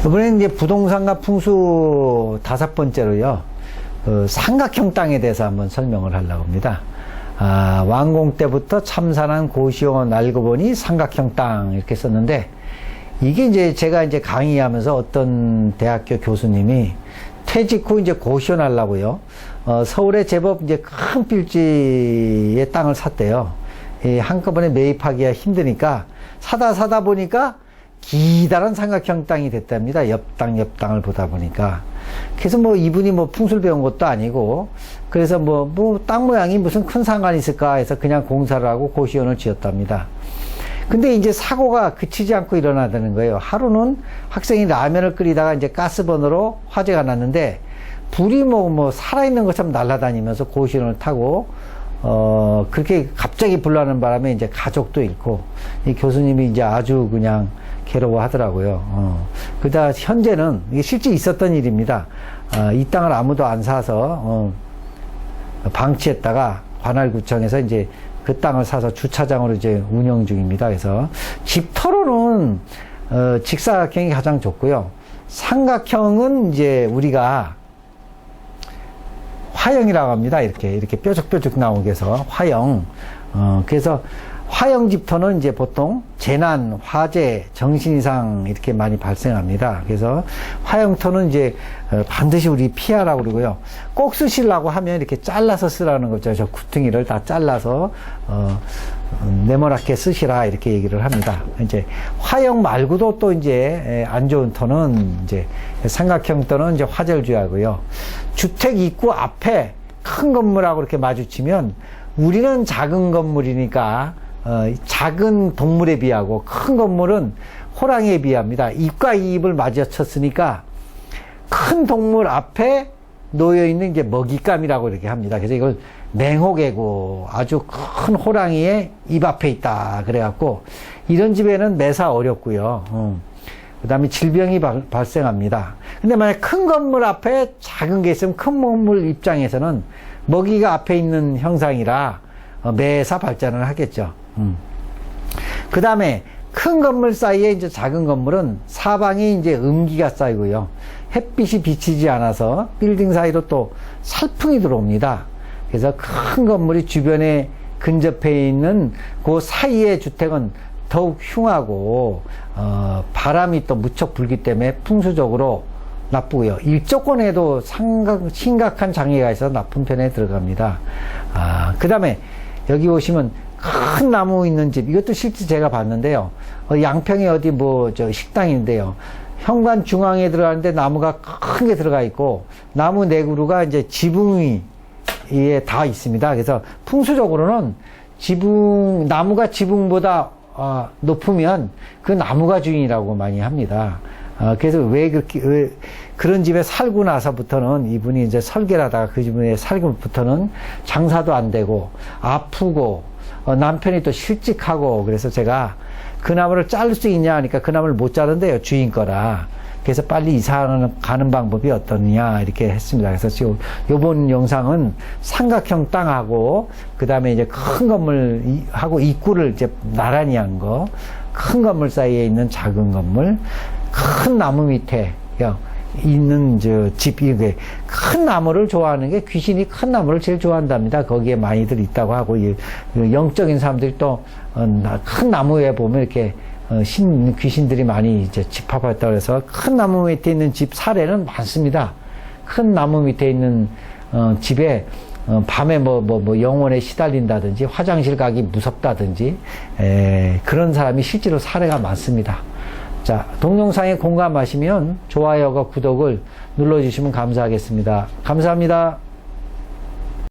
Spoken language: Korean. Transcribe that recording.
이번에는 이제 부동산과 풍수 5번째로요, 삼각형 땅에 대해서 한번 설명을 하려고 합니다. 완공 때부터 참산한 고시원 알고 보니 삼각형 땅 이렇게 썼는데, 이게 이제 제가 이제 강의하면서 어떤 대학교 교수님이 퇴직 후 이제 고시원 하려고요, 서울에 제법 이제 큰 필지의 땅을 샀대요. 한꺼번에 매입하기가 힘드니까 사다 보니까 기다란 삼각형 땅이 됐답니다. 옆땅을 보다 보니까. 그래서 뭐 이분이 뭐 풍수를 배운 것도 아니고, 그래서 땅 모양이 무슨 큰 상관이 있을까 해서 그냥 공사를 하고 고시원을 지었답니다. 근데 이제 사고가 그치지 않고 일어나다는 거예요. 하루는 학생이 라면을 끓이다가 이제 가스버너로 화재가 났는데, 불이 살아있는 것처럼 날아다니면서 고시원을 타고, 그렇게 갑자기 불나는 바람에 이제 가족도 잃고, 이 교수님이 이제 아주 그냥 괴로워 하더라고요. 그다 현재는 이게 실제 있었던 일입니다. 이 땅을 아무도 안 사서, 방치했다가 관할구청에서 이제 그 땅을 사서 주차장으로 이제 운영 중입니다. 그래서 집터로는, 직사각형이 가장 좋고요. 삼각형은 이제 우리가 화형이라고 합니다. 이렇게 뾰족뾰족 나오게 해서 화형. 그래서 화형 집터는 이제 보통 재난, 화재, 정신이상 이렇게 많이 발생합니다. 그래서 화형터는 이제 반드시 우리 피하라고 그러고요. 꼭 쓰시려고 하면 이렇게 잘라서 쓰라는 거죠. 저 구퉁이를 다 잘라서 네모나게 쓰시라 이렇게 얘기를 합니다. 이제 화형 말고도 또 이제 안 좋은 터는 이제 삼각형 터는 이제 화재를 주의하고요. 주택 입구 앞에 큰 건물하고 이렇게 마주치면 우리는 작은 건물이니까 작은 동물에 비하고 큰 건물은 호랑이에 비합니다. 입과 입을 마주쳤으니까 큰 동물 앞에 놓여있는 게 먹잇감이라고 이렇게 합니다. 그래서 이걸 맹호개고 아주 큰 호랑이의 입 앞에 있다. 그래갖고 이런 집에는 매사 어렵고요. 그 다음에 질병이 발생합니다. 근데 만약 큰 건물 앞에 작은 게 있으면 큰 건물 입장에서는 먹이가 앞에 있는 형상이라 매사 발전을 하겠죠. 그 다음에 큰 건물 사이에 이제 작은 건물은 사방에 이제 음기가 쌓이고요. 햇빛이 비치지 않아서 빌딩 사이로 또 살풍이 들어옵니다. 그래서 큰 건물이 주변에 근접해 있는 그 사이의 주택은 더욱 흉하고, 바람이 또 무척 불기 때문에 풍수적으로 나쁘고요. 일조권에도 심각한 장애가 있어서 나쁜 편에 들어갑니다. 그 다음에 여기 보시면 큰 나무 있는 집, 이것도 실제 제가 봤는데요. 양평에 어디 식당인데요. 현관 중앙에 들어가는데 나무가 큰 게 들어가 있고, 나무 네 그루가 이제 지붕 위에 다 있습니다. 그래서 풍수적으로는 나무가 지붕보다 높으면 그 나무가 주인이라고 많이 합니다. 그래서 왜 그런 집에 살고 나서부터는 이분이 이제 설계를 하다가 그 집에 살고부터는 장사도 안 되고 아프고, 남편이 또 실직하고, 그래서 제가 그 나무를 자를 수 있냐 하니까 그 나무를 못 자른대요. 주인 거라. 그래서 빨리 이사 가는 방법이 어떠냐 이렇게 했습니다. 그래서 지금 요번 영상은 삼각형 땅하고 그 다음에 이제 큰 건물하고 입구를 이제 나란히 한 거, 큰 건물 사이에 있는 작은 건물, 큰 나무 밑에 있는 집, 이게 큰 나무를 좋아하는 게 귀신이 큰 나무를 제일 좋아한답니다. 거기에 많이들 있다고 하고, 영적인 사람들이 또 큰 나무에 보면 이렇게 귀신들이 많이 이제 집합했다고 해서 큰 나무 밑에 있는 집 사례는 많습니다. 큰 나무 밑에 있는 집에 밤에 영혼에 시달린다든지 화장실 가기 무섭다든지 그런 사람이 실제로 사례가 많습니다. 자, 동영상에 공감하시면 좋아요와 구독을 눌러주시면 감사하겠습니다. 감사합니다.